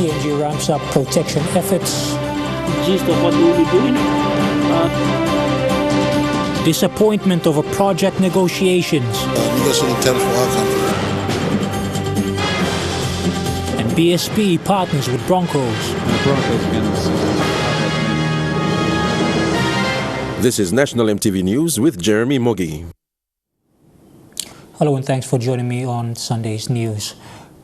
PNG ramps up protection efforts. The gist of what we'll be doing. Disappointment over project negotiations. Negotiating terms for our country. And BSP partners with Broncos. This is National EMTV News with Jeremy Mogi. Hello and thanks for joining me on Sunday's news.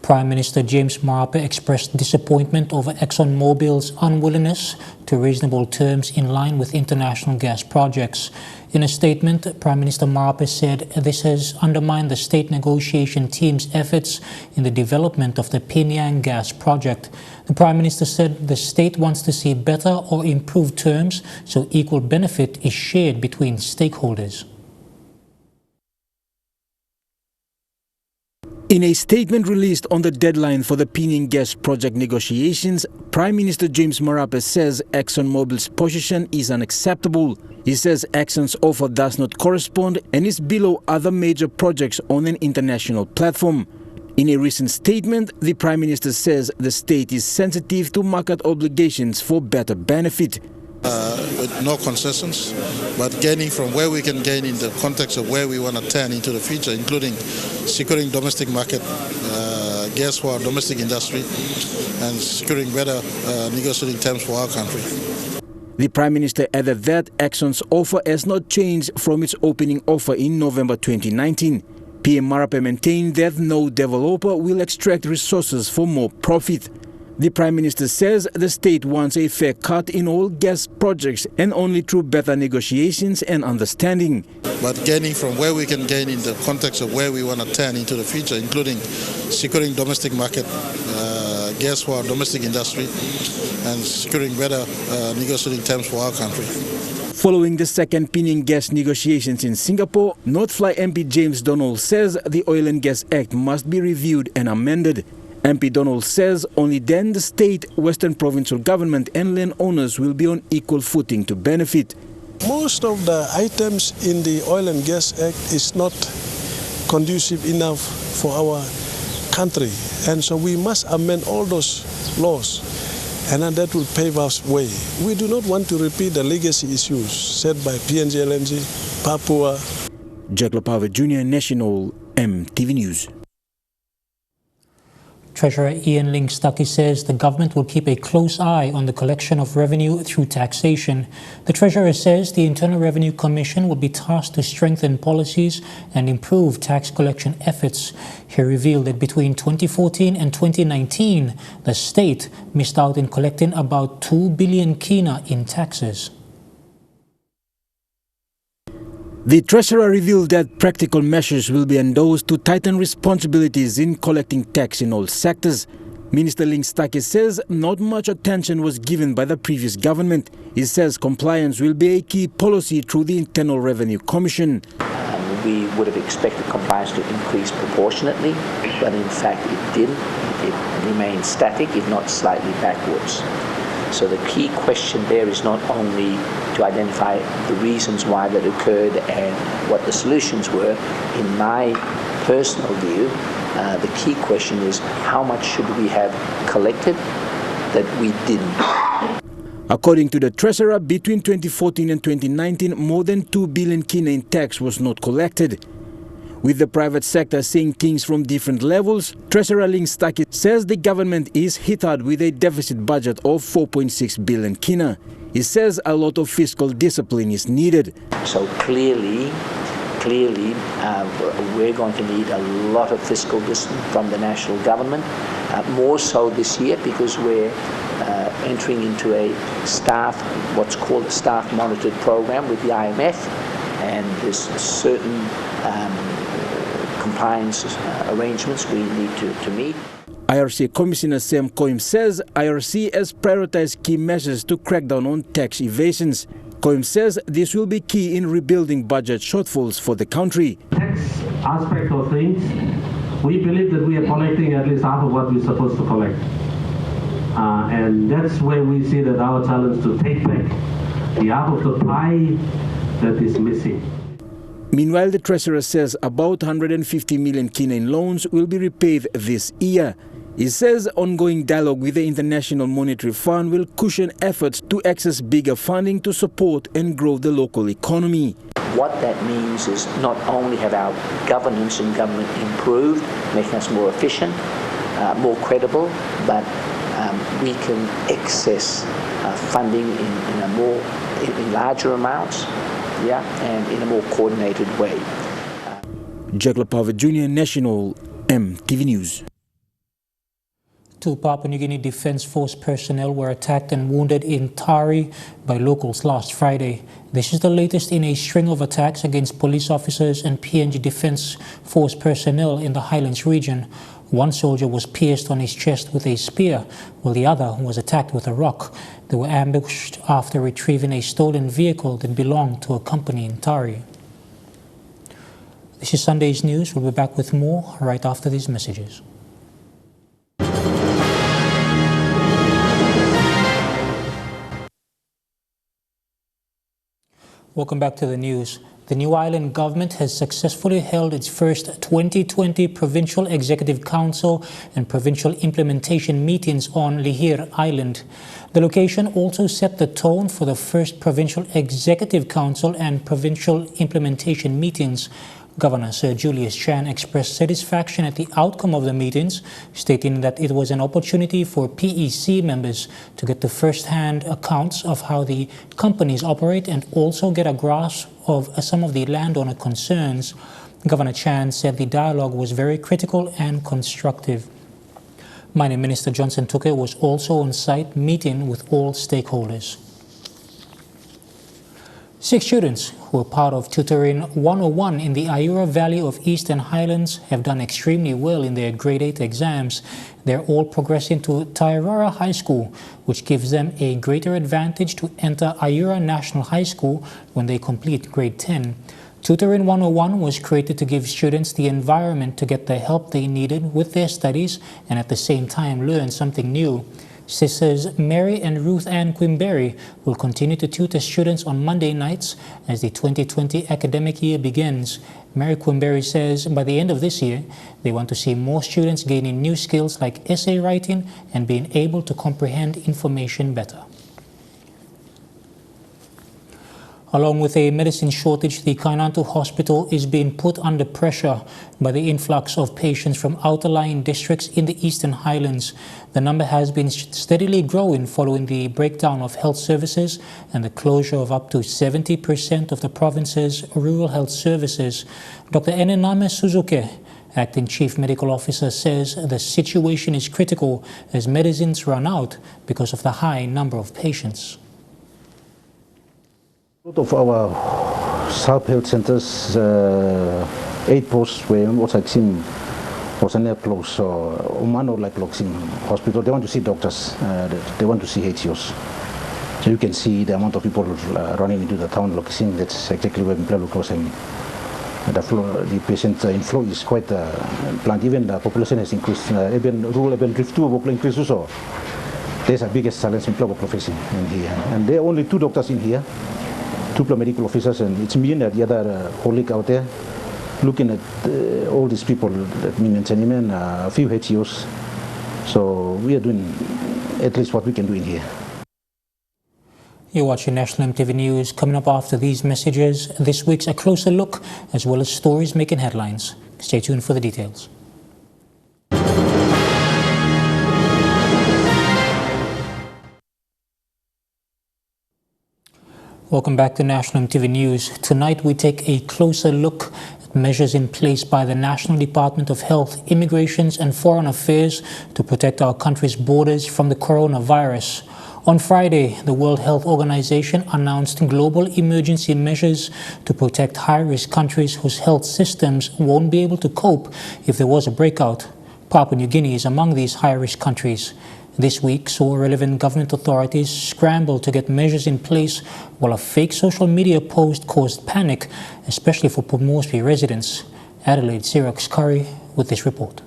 Prime Minister James Marape expressed disappointment over ExxonMobil's unwillingness to reasonable terms in line with international gas projects. In a statement, Prime Minister Marape said this has undermined the state negotiation team's efforts in the development of the P'nyang gas project. The Prime Minister said the state wants to see better or improved terms so equal benefit is shared between stakeholders. In a statement released on the deadline for the P'nyang gas project negotiations, Prime Minister James Marape says ExxonMobil's position is unacceptable. He says Exxon's offer does not correspond and is below other major projects on an international platform. In a recent statement, the Prime Minister says the state is sensitive to market obligations for better benefit. With no concessions, but gaining from where we can gain in the context of where we want to turn into the future, including securing domestic market, gas for our domestic industry, and securing better negotiating terms for our country. The Prime Minister added that Exxon's offer has not changed from its opening offer in November 2019. PM Marape maintained that no developer will extract resources for more profit. The Prime Minister says the state wants a fair cut in all gas projects and only through better negotiations and understanding. But gaining from where we can gain in the context of where we want to turn into the future, including securing domestic market, gas for our domestic industry, and securing better negotiating terms for our country. Following the second P'nyang gas negotiations in Singapore, Northfly MP James Donald says the Oil and Gas Act must be reviewed and amended. MP Donald says only then the state, Western Provincial Government and landowners will be on equal footing to benefit. Most of the items in the Oil and Gas Act is not conducive enough for our country, and so we must amend all those laws, and then that will pave us way. We do not want to repeat the legacy issues set by PNG LNG, Papua. Jack Lapave Jr., National EMTV News. Treasurer Ian Ling Stuckey says the government will keep a close eye on the collection of revenue through taxation. The Treasurer says the Internal Revenue Commission will be tasked to strengthen policies and improve tax collection efforts. He revealed that between 2014 and 2019, the state missed out in collecting about 2 billion kina in taxes. The Treasurer revealed that practical measures will be endorsed to tighten responsibilities in collecting tax in all sectors. Minister Ling Stuckey says not much attention was given by the previous government. He says compliance will be a key policy through the Internal Revenue Commission. We would have expected compliance to increase proportionately, but in fact it didn't. It remained static, if not slightly backwards. So the key question there is not only to identify the reasons why that occurred and what the solutions were. In my personal view, the key question is how much should we have collected that we didn't. According to the Treasurer, between 2014 and 2019, more than 2 billion kina in tax was not collected. With the private sector seeing things from different levels, Treasurer Ling Stuckey says the government is hit hard with a deficit budget of 4.6 billion kina. He says a lot of fiscal discipline is needed. So clearly, we're going to need a lot of fiscal discipline from the national government, more so this year because we're entering into a what's called a staff monitored program with the IMF, and there's certain compliance arrangements we need to meet. IRC Commissioner Sam Koim says IRC has prioritized key measures to crack down on tax evasions. Koim says this will be key in rebuilding budget shortfalls for the country. Tax aspect of things, we believe that we are collecting at least half of what we're supposed to collect. And that's where we see that our challenge to take back the half of the pie that is missing. Meanwhile, the Treasurer says about 150 million kina in loans will be repaid this year. He says ongoing dialogue with the International Monetary Fund will cushion efforts to access bigger funding to support and grow the local economy. What that means is not only have our governance and government improved, making us more efficient, more credible, but we can access funding in larger amounts, and in a more coordinated way. Jack Lapava Jr., National EMTV News. 2 Papua New Guinea Defence Force personnel were attacked and wounded in Tari by locals last Friday. This is the latest in a string of attacks against police officers and PNG Defence Force personnel in the Highlands region. One soldier was pierced on his chest with a spear, while the other was attacked with a rock. They were ambushed after retrieving a stolen vehicle that belonged to a company in Tari. This is Sunday's news. We'll be back with more right after these messages. Welcome back to the news. The New Ireland government has successfully held its first 2020 Provincial Executive Council and Provincial Implementation meetings on Lihir Island. The location also set the tone for the first Provincial Executive Council and Provincial Implementation meetings. Governor Sir Julius Chan expressed satisfaction at the outcome of the meetings, stating that it was an opportunity for PEC members to get the first-hand accounts of how the companies operate and also get a grasp of some of the landowner concerns. Governor Chan said the dialogue was very critical and constructive. Mining Minister Johnson Tuke was also on site meeting with all stakeholders. 6 students who are part of Tutoring 101 in the Ayura Valley of Eastern Highlands have done extremely well in their grade 8 exams. They're all progressing to Tairara High School, which gives them a greater advantage to enter Ayura National High School when they complete grade 10. Tutoring 101 was created to give students the environment to get the help they needed with their studies and at the same time learn something new. Sisters Mary and Ruth Ann Quimberry will continue to tutor students on Monday nights as the 2020 academic year begins. Mary Quimberry says by the end of this year, they want to see more students gaining new skills like essay writing and being able to comprehend information better. Along with a medicine shortage, the Kainantu Hospital is being put under pressure by the influx of patients from outer-lying districts in the Eastern Highlands. The number has been steadily growing following the breakdown of health services and the closure of up to 70% of the province's rural health services. Dr. Enename Suzuki, Acting Chief Medical Officer, says the situation is critical as medicines run out because of the high number of patients. A lot of our sub-health centers, 8 posts were also closed. So Oman or like Loxing Hospital, they want to see doctors, they want to see HCOs. So you can see the amount of people running into the town Loxing. That's exactly where Mpla crossing. The patient inflow is quite planned. Even the population has increased. Even rural urban drift too will increase also. There's a biggest challenge in Mpla profession in here, and there are only 2 doctors in here. 2 medical officers, and it's me and the other colleague out there looking at all these people that me and a few HCOs. So we are doing at least what we can do in here. You're watching National EMTV News. Coming up after these messages, this week's A Closer Look, as well as stories making headlines. Stay tuned for the details. Welcome back to National EMTV News. Tonight we take a closer look at measures in place by the National Department of Health, Immigrations and Foreign Affairs to protect our country's borders from the coronavirus. On Friday, the World Health Organization announced global emergency measures to protect high-risk countries whose health systems won't be able to cope if there was a breakout. Papua New Guinea is among these high-risk countries. This week saw relevant government authorities scramble to get measures in place while a fake social media post caused panic, especially for Port Moresby residents. Adelaide Siraks Curry with this report.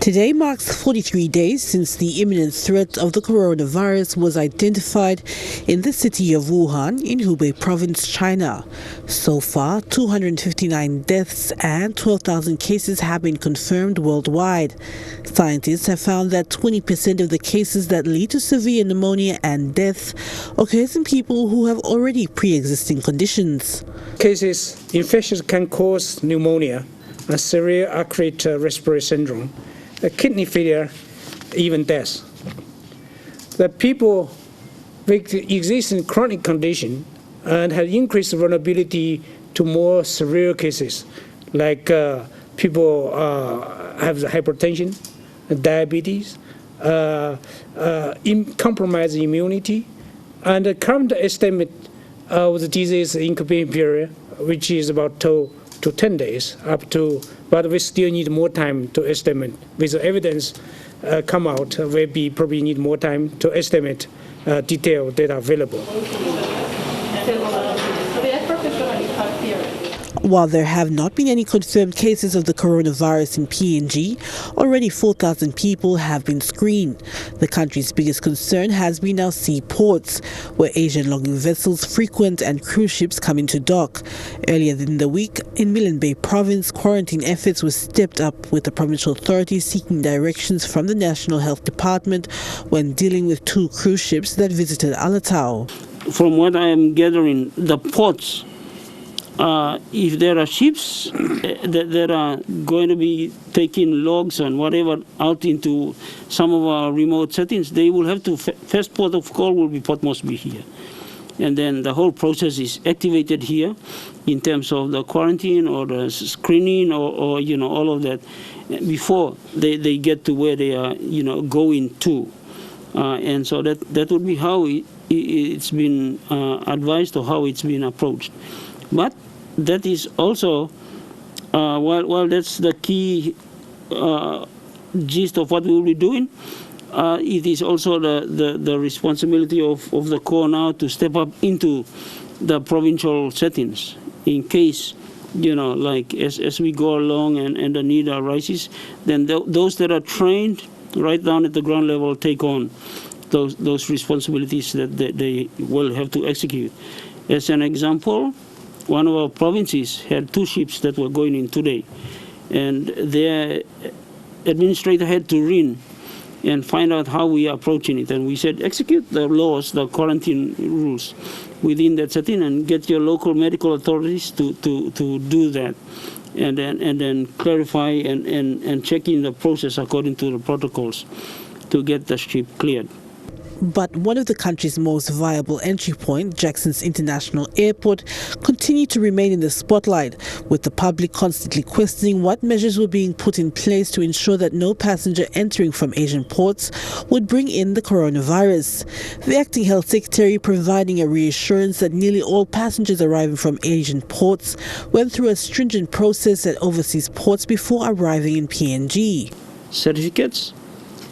Today Today marks 43 days since the imminent threat of the coronavirus was identified in the city of Wuhan in Hubei province, China. So far, 259 deaths and 12,000 cases have been confirmed worldwide. Scientists have found that 20% of the cases that lead to severe pneumonia and death occurs in people who have already pre-existing conditions. Infections can cause pneumonia, a severe acute respiratory syndrome, a kidney failure, even death. The people with existing chronic condition and have increased vulnerability to more severe cases, like people have hypertension, diabetes, compromised immunity, and the current estimate of the disease incubation period, which is about 2 to 10 days, but we still need more time to estimate. With the evidence come out, we probably need more time to estimate detailed data available. While there have not been any confirmed cases of the coronavirus in PNG, already 4,000 people have been screened. The country's biggest concern has been our seaports, where Asian logging vessels frequent and cruise ships come into dock. Earlier in the week, in Milne Bay province, quarantine efforts were stepped up, with the provincial authorities seeking directions from the National Health Department when dealing with 2 cruise ships that visited Alatau. From what I am gathering, the ports, if there are ships that are going to be taking logs and whatever out into some of our remote settings, they will have to, first port of call will be Port Moresby here. And then the whole process is activated here in terms of the quarantine or the screening or all of that before they get to where they are, going to. And so that would be how it's been advised or how it's been approached. But that is also, while that's the key gist of what we will be doing, it is also the responsibility of the Corps now to step up into the provincial settings in case, like as we go along and the need arises, then those that are trained right down at the ground level take on those responsibilities that they will have to execute. As an example, one of our provinces had 2 ships that were going in today, and their administrator had to ring and find out how we are approaching it. And we said, execute the laws, the quarantine rules within that setting, and get your local medical authorities to do that, and then clarify and check in the process according to the protocols to get the ship cleared. But one of the country's most viable entry point, Jackson's International Airport, continued to remain in the spotlight, with the public constantly questioning what measures were being put in place to ensure that no passenger entering from Asian ports would bring in the coronavirus. The acting health secretary providing a reassurance that nearly all passengers arriving from Asian ports went through a stringent process at overseas ports before arriving in PNG. Certificates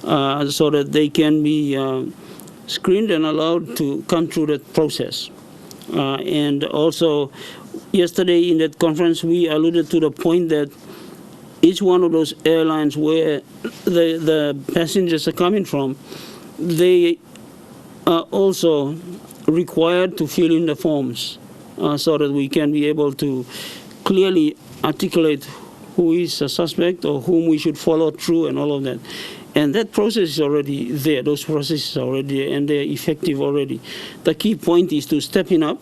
so that they can be screened and allowed to come through that process. And also, yesterday in that conference, we alluded to the point that each one of those airlines where the passengers are coming from, they are also required to fill in the forms so that we can be able to clearly articulate who is a suspect or whom we should follow through and all of that. And that process is already there. Those processes are already there, and they're effective already. The key point is to stepping up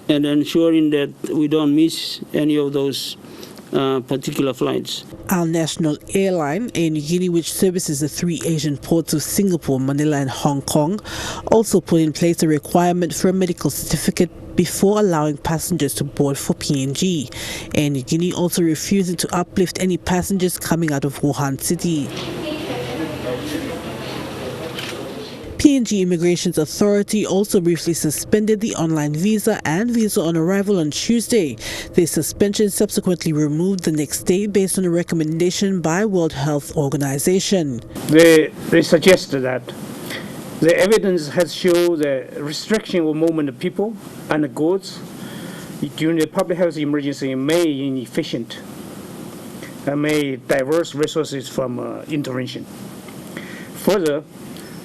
and ensuring that we don't miss any of those particular flights. Our national airline, Air Niugini, which services the 3 Asian ports of Singapore, Manila and Hong Kong, also put in place a requirement for a medical certificate before allowing passengers to board for PNG. Air Niugini also refusing to uplift any passengers coming out of Wuhan City. PNG Immigration's Authority also briefly suspended the online visa and visa on arrival on Tuesday. The suspension subsequently removed the next day based on a recommendation by World Health Organization. They suggested that the evidence has shown the restriction of movement of people and goods during the public health emergency may be inefficient. may divert resources from intervention. Further,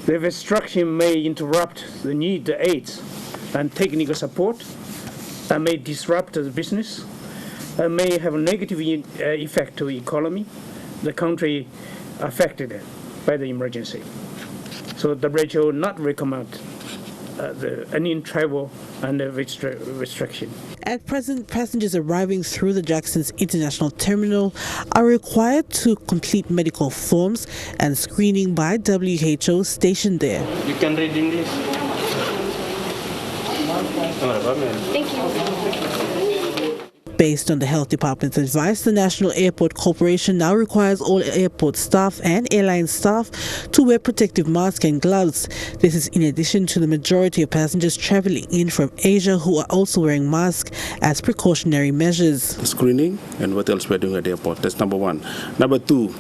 the restriction may interrupt the need to aid and technical support, and may disrupt the business, and may have a negative effect to the economy, the country affected by the emergency. So WHO not recommend any travel and restriction. At present, passengers arriving through the Jackson's International Terminal are required to complete medical forms and screening by WHO stationed there. You can read English. Thank you. Based on the Health Department's advice, the National Airport Corporation now requires all airport staff and airline staff to wear protective masks and gloves. This is in addition to the majority of passengers traveling in from Asia who are also wearing masks as precautionary measures. Screening and what else we're doing at the airport. That's number one. Number two,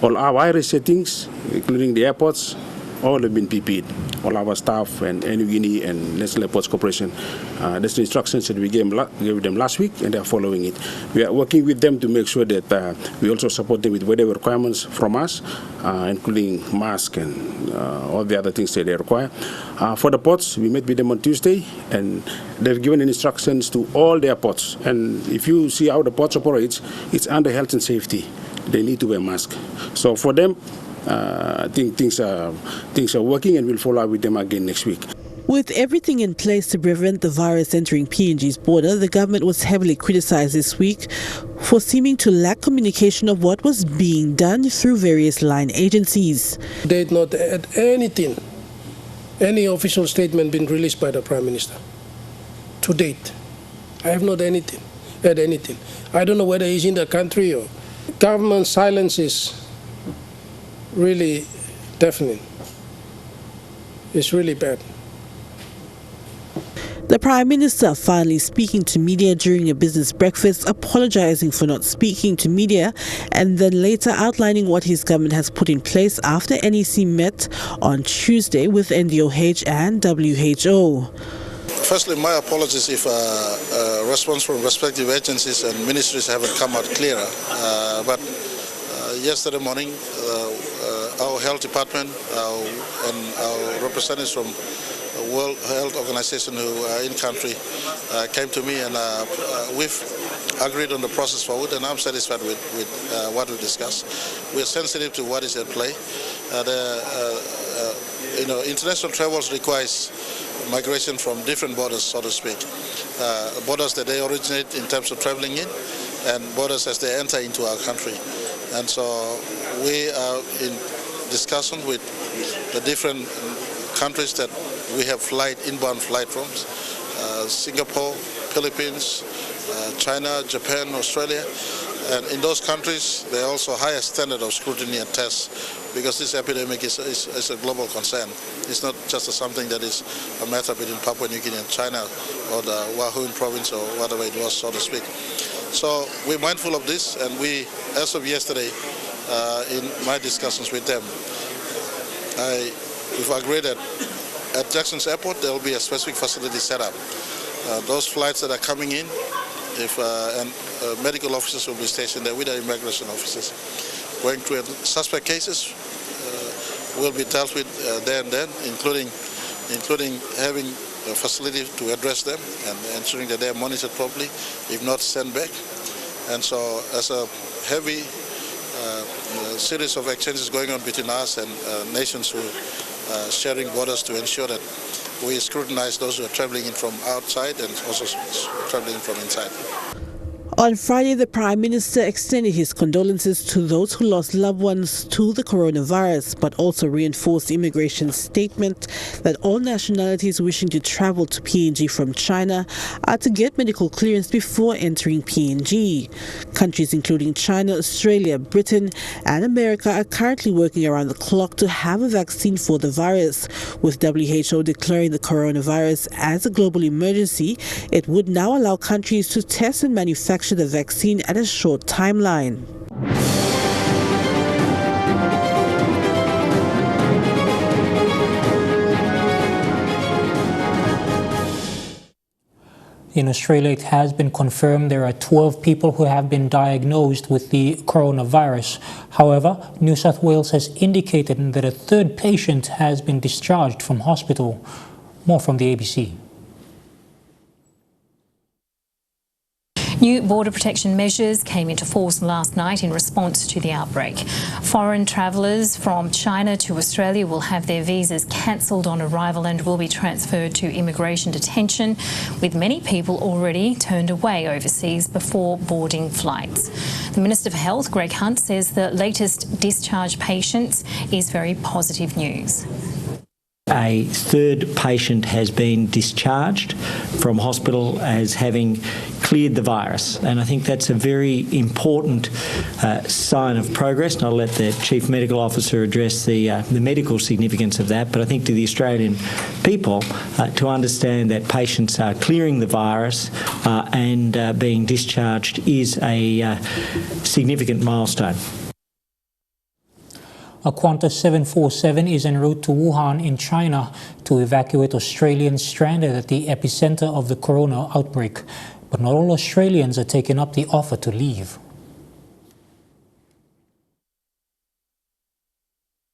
all our virus settings, including the airports, all have been PP'd. All our staff and NUGINI and National Airports Corporation. That's the instructions that we gave them last week, and they are following it. We are working with them to make sure that we also support them with whatever requirements from us, including masks and all the other things that they require. For the ports, we met with them on Tuesday, and they've given instructions to all the airports. And if you see how the ports operates, it's under health and safety. They need to wear masks. So for them, I think things are working, and we'll follow up with them again next week. With everything in place to prevent the virus entering PNG's border, the government was heavily criticized this week for seeming to lack communication of what was being done through various line agencies. They did not add anything, any official statement been released by the Prime Minister to date. I have not heard anything. I don't know whether he's in the country or government silence is really deafening. It's really bad. The Prime Minister finally speaking to media during a business breakfast, apologizing for not speaking to media, and then later outlining what his government has put in place after NEC met on Tuesday with NDOH and WHO. Firstly, my apologies if response from respective agencies and ministries haven't come out clearer. But yesterday morning, our health department and our representatives from the World Health Organization who are in country came to me, and we've agreed on the process forward, and I'm satisfied with what we discussed. We are sensitive to what is at play. International travels requires migration from different borders, so to speak. Borders that they originate in terms of traveling in, and borders as they enter into our country. And so we are in discussion with the different countries that we have inbound flight from, Singapore, Philippines, China, Japan, Australia. And in those countries, there are also higher standard of scrutiny and tests, because this epidemic is a global concern. It's not just something that is a matter between Papua New Guinea and China or the Wahun province or whatever it was, so to speak. So we're mindful of this, and we, as of yesterday, in my discussions with them, we've agreed that at Jackson's airport there will be a specific facility set up. Those flights that are coming in, medical officers will be stationed there with the immigration officers. Going through suspect cases will be dealt with there and then, including having a facility to address them and ensuring that they are monitored properly, if not sent back. And so as a heavy series of exchanges going on between us and nations who are sharing borders to ensure that we scrutinize those who are traveling in from outside and also traveling from inside. On Friday, the Prime Minister extended his condolences to those who lost loved ones to the coronavirus, but also reinforced immigration's statement that all nationalities wishing to travel to PNG from China are to get medical clearance before entering PNG. Countries including China, Australia, Britain and America are currently working around the clock to have a vaccine for the virus. With WHO declaring the coronavirus as a global emergency, it would now allow countries to test and manufacture the vaccine at a short timeline. In Australia, it has been confirmed there are 12 people who have been diagnosed with the coronavirus. However, New South Wales has indicated that a third patient has been discharged from hospital. More from the ABC. New border protection measures came into force last night in response to the outbreak. Foreign travellers from China to Australia will have their visas cancelled on arrival and will be transferred to immigration detention, with many people already turned away overseas before boarding flights. The Minister for Health, Greg Hunt, says the latest discharge patients is very positive news. A third patient has been discharged from hospital as having cleared the virus, and I think that's a very important sign of progress. And I'll let the Chief Medical Officer address the medical significance of that, but I think to the Australian people to understand that patients are clearing the virus and being discharged is a significant milestone. A Qantas 747 is en route to Wuhan in China to evacuate Australians stranded at the epicenter of the corona outbreak. But not all Australians are taking up the offer to leave.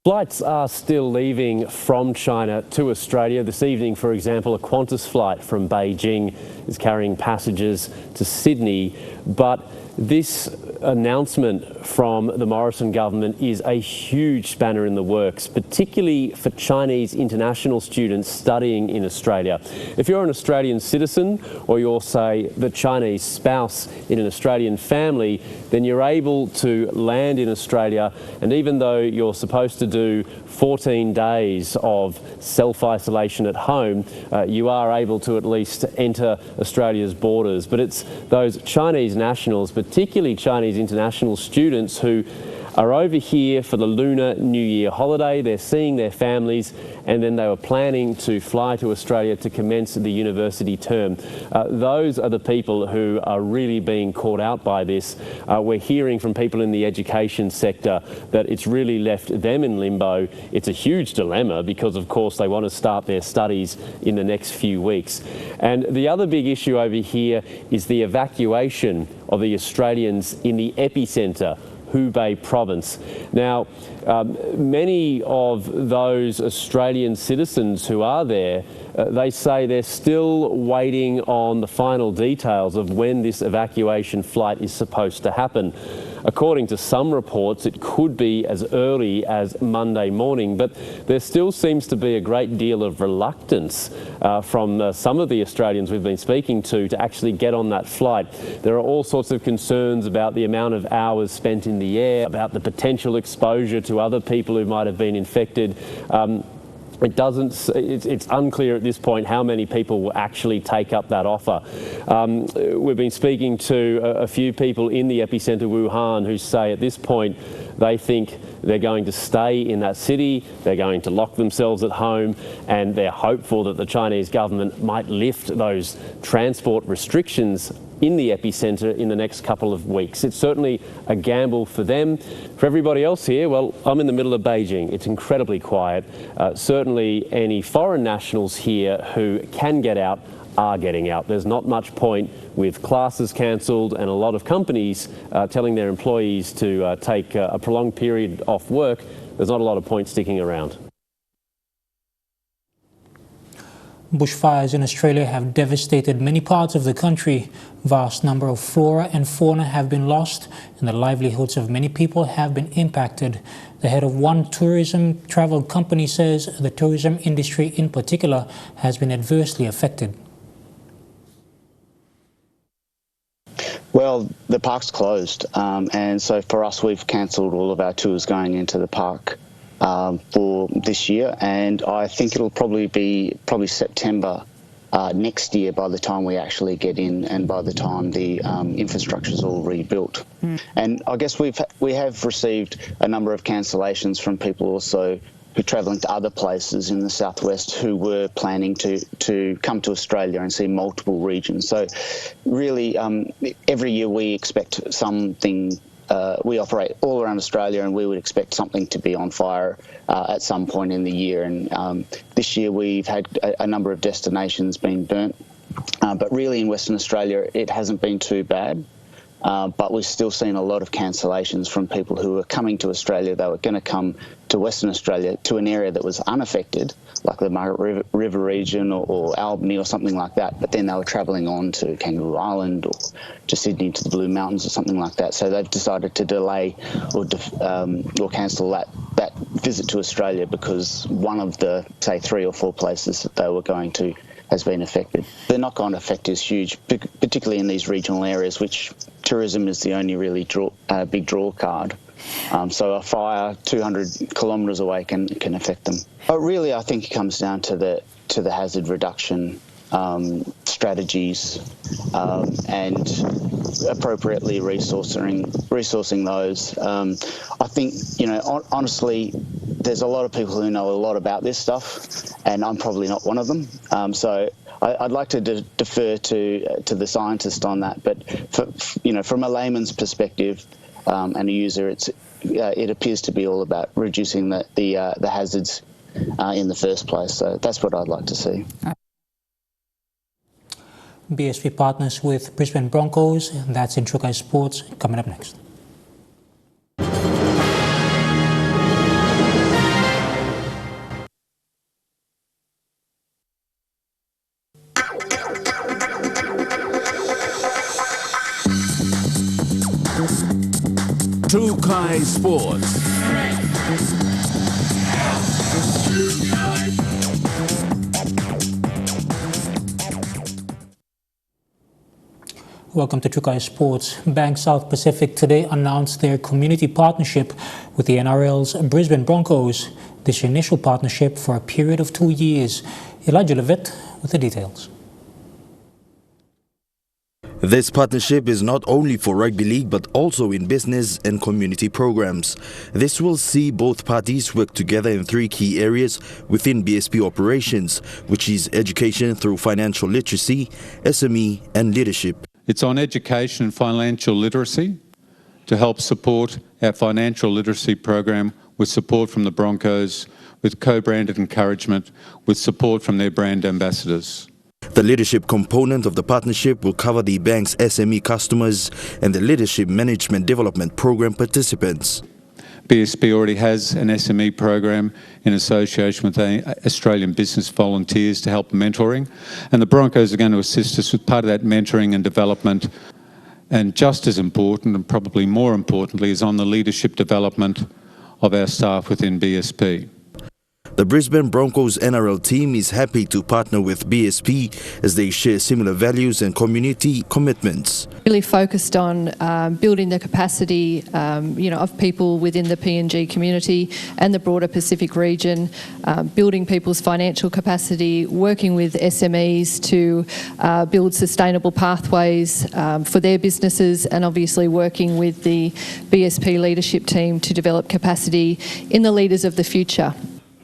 Flights are still leaving from China to Australia. This evening, for example, a Qantas flight from Beijing is carrying passengers to Sydney. But this announcement from the Morrison government is a huge spanner in the works, particularly for Chinese international students studying in Australia. If you're an Australian citizen or you're, say, the Chinese spouse in an Australian family, then you're able to land in Australia, and even though you're supposed to do 14 days of self-isolation at home, you are able to at least enter Australia's borders. But it's those Chinese nationals, particularly Chinese international students, who are over here for the Lunar New Year holiday. They're seeing their families, and then they were planning to fly to Australia to commence the university term. Those are the people who are really being caught out by this. We're hearing from people in the education sector that it's really left them in limbo. It's a huge dilemma because, of course, they want to start their studies in the next few weeks. And the other big issue over here is the evacuation of the Australians in the epicentre, Hubei province. Now, many of those Australian citizens who are there, they say they're still waiting on the final details of when this evacuation flight is supposed to happen. According to some reports, it could be as early as Monday morning, but there still seems to be a great deal of reluctance from some of the Australians we've been speaking to actually get on that flight. There are all sorts of concerns about the amount of hours spent in the air, about the potential exposure to other people who might have been infected. It's unclear at this point how many people will actually take up that offer. We've been speaking to a few people in the epicentre, Wuhan, who say at this point they think they're going to stay in that city, they're going to lock themselves at home, and they're hopeful that the Chinese government might lift those transport restrictions in the epicentre in the next couple of weeks. It's certainly a gamble for them. For everybody else here, well, I'm in the middle of Beijing. It's incredibly quiet. Certainly any foreign nationals here who can get out are getting out. There's not much point with classes cancelled and a lot of companies telling their employees to take a prolonged period off work. There's not a lot of point sticking around. Bushfires in Australia have devastated many parts of the country. Vast number of flora and fauna have been lost, and the livelihoods of many people have been impacted. The head of one tourism travel company says the tourism industry in particular has been adversely affected. Well, the park's closed, and so for us, we've cancelled all of our tours going into the park for this year, and I think it'll probably be September next year by the time we actually get in and by the time the infrastructure's all rebuilt. And I guess we have received a number of cancellations from people also who are travelling to other places in the southwest who were planning to come to Australia and see multiple regions. So really, every year we expect something. We operate all around Australia, and we would expect something to be on fire at some point in the year. And this year we've had a number of destinations being burnt. But really in Western Australia, it hasn't been too bad. But we've still seen a lot of cancellations from people who were coming to Australia. They were going to come to Western Australia, to an area that was unaffected, like the Margaret River region or Albany or something like that, but then they were travelling on to Kangaroo Island or to Sydney to the Blue Mountains or something like that. So they've decided to delay or cancel that visit to Australia because one of the, say, 3 or 4 places that they were going to has been affected. The knock-on effect is huge, particularly in these regional areas, which tourism is the only really big draw card. So a fire 200 kilometres away can affect them. But really, I think it comes down to the hazard reduction strategies and appropriately resourcing those. I think, honestly, there's a lot of people who know a lot about this stuff, and I'm probably not one of them. So I'd like to defer to the scientist on that. But from a layman's perspective and a user, it appears to be all about reducing the hazards in the first place. So that's what I'd like to see. BSP Partners with Brisbane Broncos. That's in Chukai Sports. Coming up next. Chukai Sports. Welcome to Chukai Sports. Bank South Pacific today announced their community partnership with the NRL's Brisbane Broncos. This initial partnership for a period of 2 years. Elijah Levitt with the details. This partnership is not only for rugby league but also in business and community programs. This will see both parties work together in 3 key areas within BSP operations, which is education through financial literacy, SME and leadership. It's on education and financial literacy to help support our financial literacy program with support from the Broncos, with co-branded encouragement, with support from their brand ambassadors. The leadership component of the partnership will cover the bank's SME customers and the leadership management development program participants. BSP already has an SME program in association with the Australian Business Volunteers to help mentoring, and the Broncos are going to assist us with part of that mentoring and development. And just as important, and probably more importantly, is on the leadership development of our staff within BSP. The Brisbane Broncos NRL team is happy to partner with BSP as they share similar values and community commitments. Really focused on building the capacity of people within the PNG community and the broader Pacific region, building people's financial capacity, working with SMEs to build sustainable pathways for their businesses, and obviously working with the BSP leadership team to develop capacity in the leaders of the future.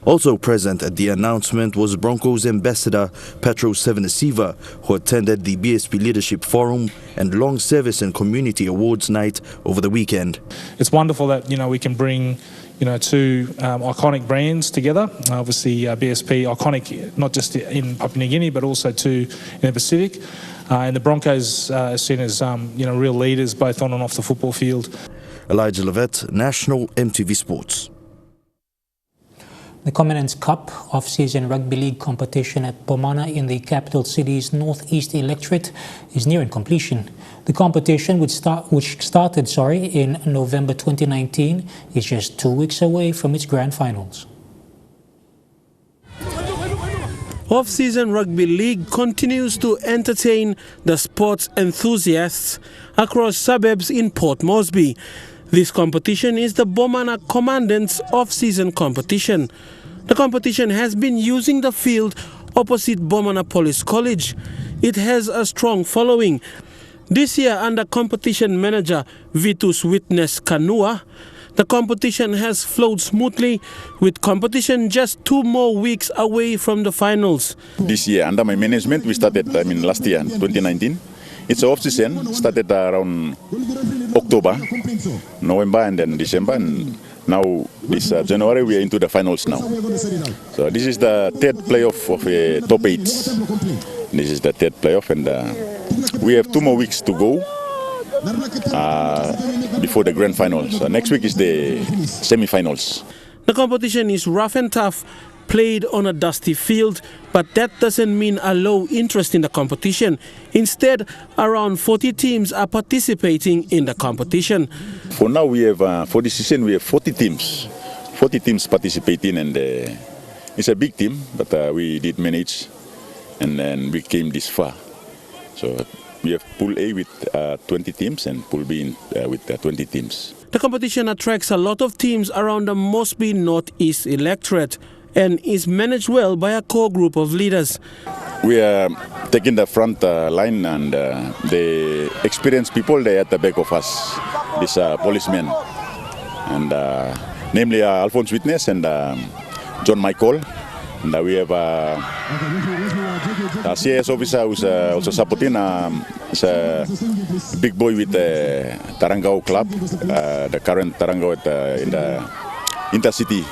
Also present at the announcement was Broncos ambassador Petro Sevenasiva, who attended the BSP Leadership Forum and Long Service and Community Awards night over the weekend. It's wonderful that we can bring 2 iconic brands together. Obviously BSP iconic not just in Papua New Guinea but also in the Pacific, and the Broncos are seen as real leaders both on and off the football field. Elijah Levitt, National EMTV Sports. The Commandant's Cup off-season rugby league competition at Bomana in the capital city's northeast electorate is nearing completion. The competition, which started in November 2019, is just 2 weeks away from its grand finals. Off-season rugby league continues to entertain the sports enthusiasts across suburbs in Port Moresby. This competition is the Bomana Commandant's off-season competition. The competition has been using the field opposite Bomana Police College. It has a strong following. This year, under competition manager Vitus Witness Kanua, the competition has flowed smoothly, with competition just 2 more weeks away from the finals. This year, under my management, we started, last year, 2019. It's off-season, started around October, November and then December, and now this January we are into the finals now. So this is the 3rd playoff of top 8. This is the third playoff, and we have 2 more weeks to go before the grand finals. Next week is the semi-finals. The competition is rough and tough, played on a dusty field, but that doesn't mean a low interest in the competition. Instead, around 40 teams are participating in the competition. For now, we have for this season we have 40 teams. 40 teams participating, and it's a big team, but we did manage, and then we came this far. So we have Pool A with 20 teams and Pool B with 20 teams. The competition attracts a lot of teams around the Mosby Northeast electorate and is managed well by a core group of leaders. We are taking the front line, and the experienced people, they are at the back of us, these policemen, and namely Alphonse Witness and John Michael. And we have a CIS officer who's also supporting. He's a big boy with the Tarangao club, the current Tarangao in the intercity.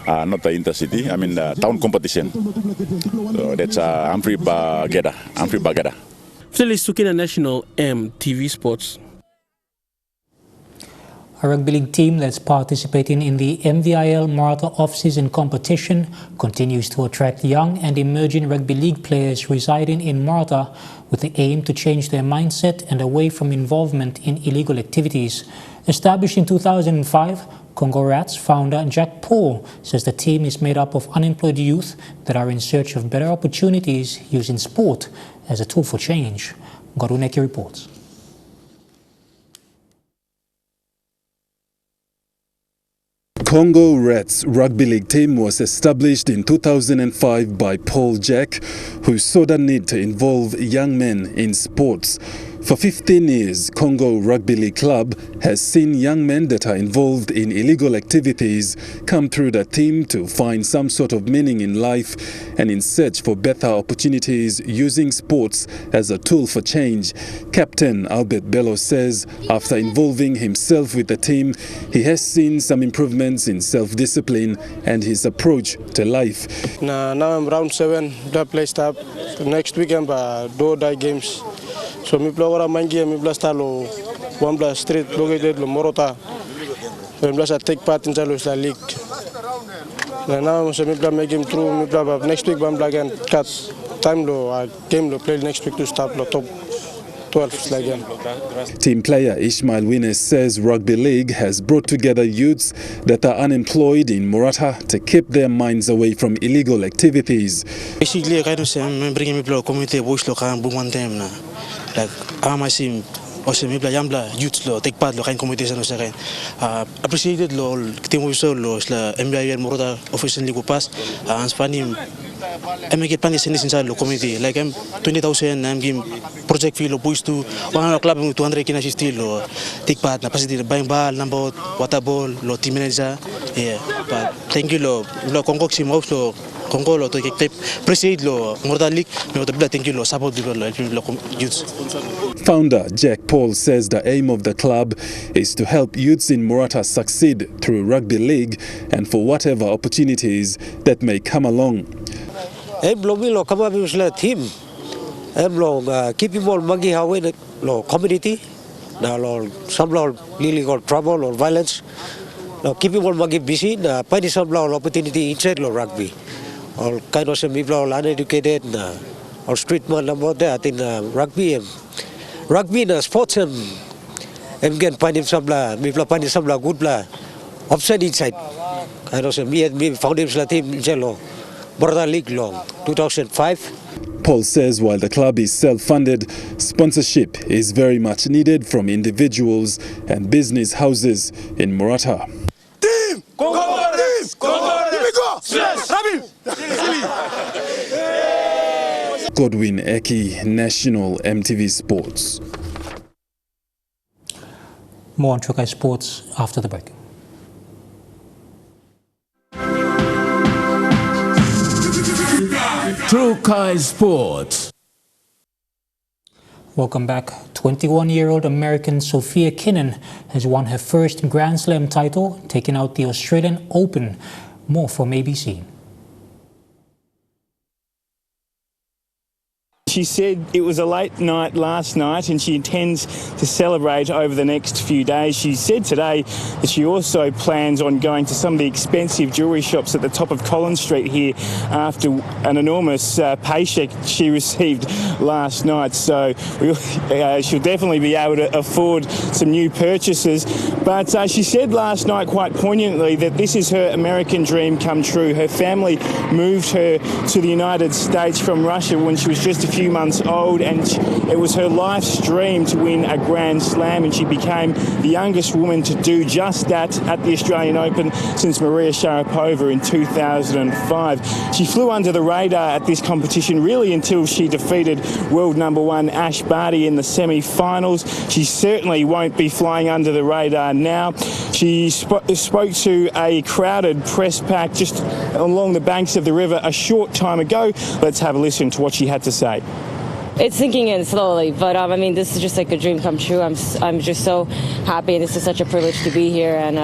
Not the intercity, I mean the town competition. So that's Humphrey Bagada. Felix Sukina, National EMTV Sports. A rugby league team that's participating in the MVIL Maratha off-season competition continues to attract young and emerging rugby league players residing in Maratha with the aim to change their mindset and away from involvement in illegal activities. Established in 2005, Congo Rats founder Jack Paul says the team is made up of unemployed youth that are in search of better opportunities using sport as a tool for change. Goruneki reports. Congo Rats rugby league team was established in 2005 by Paul Jack, who saw the need to involve young men in sports. For 15 years, Congo Rugby League Club has seen young men that are involved in illegal activities come through the team to find some sort of meaning in life and in search for better opportunities using sports as a tool for change. Captain Albert Bello says after involving himself with the team, he has seen some improvements in self-discipline and his approach to life. Now I'm round 7, the play start. Next weekend, do die games. So mi play wara mangi mi play stalo one play street located lo Morota. Mi play take part in the league. Now so mi play make game through mi play next week bam again cut time lo game lo play next week to start lo top 12 again. Team player Ishmael Wines says rugby league has brought together youths that are unemployed in Maratha to keep their minds away from illegal activities. Basically, I kind of say I'm bringing me to community voice lo kan buman them na. Like I'm sim also me play yambla youth lo take part lo kan competition lo sa kan. Appreciated lo team so lo sla MBIL Maratha officially go pass ans panim I make it panis inside lo community like I'm 20,000 I'm give project fee lo boys to one club 200 kina still lo take part na pasiti buying ball number water ball lo team manager yeah but thank you lo Congo sim lo Congo lo to appreciate lo Maratha league me to thank you lo support lo youths. Founder Jack Paul says the aim of the club is to help youths in Maratha succeed through rugby league and for whatever opportunities that may come along. Lo kama bisla team. Lo keep people magi hawe lo community na lo some lo illegal trouble or violence. Lo keep people magi busy na pani some lo opportunity inside lo rugby. All kind of some people uneducated na or street man about that in rugby na sports and again pani some la people pani some la good la upside inside. Kind of some me found him la team jello. Maratha League long 2005. Paul says while the club is self-funded, sponsorship is very much needed from individuals and business houses in Maratha. Team! Godwin Eki, National EMTV Sports. More on Trukai Sports after the break. Trukai Sports. Welcome back. 21-year-old American Sophia Kinnan has won her first Grand Slam title, taking out the Australian Open. More from ABC. She said it was a late night last night and she intends to celebrate over the next few days. She said today that she also plans on going to some of the expensive jewellery shops at the top of Collins Street here after an enormous paycheck she received last night. So she'll definitely be able to afford some new purchases. But she said last night quite poignantly that this is her American dream come true. Her family moved her to the United States from Russia when she was just a few months old, and it was her life's dream to win a Grand Slam, and she became the youngest woman to do just that at the Australian Open since Maria Sharapova in 2005. She flew under the radar at this competition really until she defeated world number one Ash Barty in the semi-finals. She certainly won't be flying under the radar now. She spoke to a crowded press pack just along the banks of the river a short time ago. Let's have a listen to what she had to say. It's sinking in slowly, but I mean, this is just like a dream come true. I'm just so happy. This is such a privilege to be here, and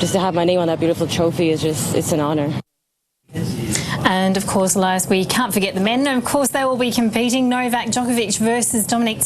just to have my name on that beautiful trophy is it's an honour. And of course, Elias, we can't forget the men. Of course, they will be competing. Novak Djokovic versus Dominic.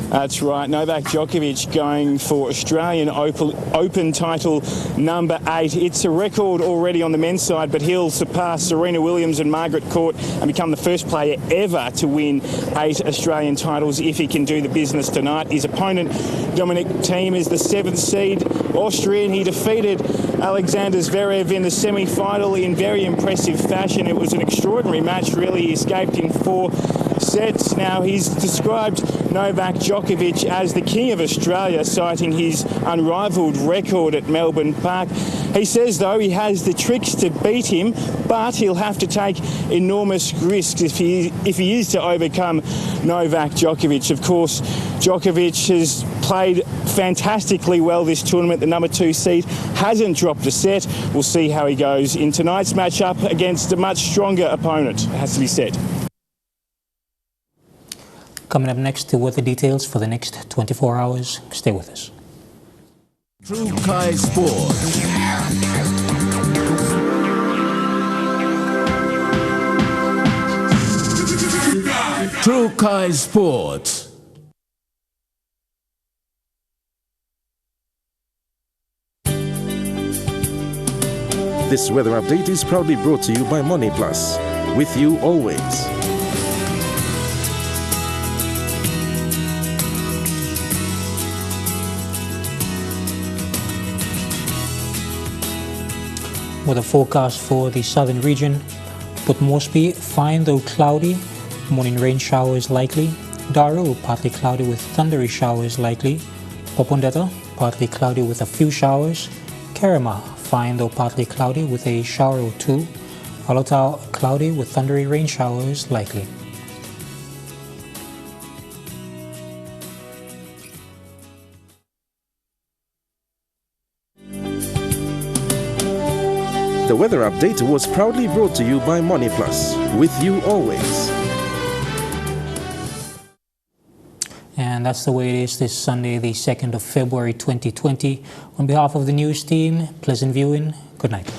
That's right, Novak Djokovic going for Australian Open title number 8. It's a record already on the men's side, but he'll surpass Serena Williams and Margaret Court and become the first player ever to win 8 Australian titles if he can do the business tonight. His opponent, Dominic, is the 7th seed Austrian. He defeated Alexander Zverev in the semi-final in very impressive fashion. It was an extraordinary match, really. He escaped in 4 sets. Now, he's described Novak Djokovic as the king of Australia, citing his unrivalled record at Melbourne Park. He says, though, he has the tricks to beat him, but he'll have to take enormous risks if he is to overcome Novak Djokovic. Of course, Djokovic has played fantastically well this tournament. The number 2 seed hasn't dropped a set. We'll see how he goes in tonight's matchup against a much stronger opponent, it has to be said. Coming up next, the weather details for the next 24 hours. Stay with us. True Kai Sports. True Kai Sports. This weather update is proudly brought to you by Money Plus. With you always. With a forecast for the southern region, Port Moresby, fine though cloudy, morning rain showers likely. Daru, partly cloudy with thundery showers likely. Popondetta, partly cloudy with a few showers. Kerema, fine though partly cloudy with a shower or two. Alotau, cloudy with thundery rain showers likely. The weather update was proudly brought to you by Money Plus. With you always. And that's the way it is this Sunday, the 2nd of February 2020. On behalf of the news team, pleasant viewing. Good night.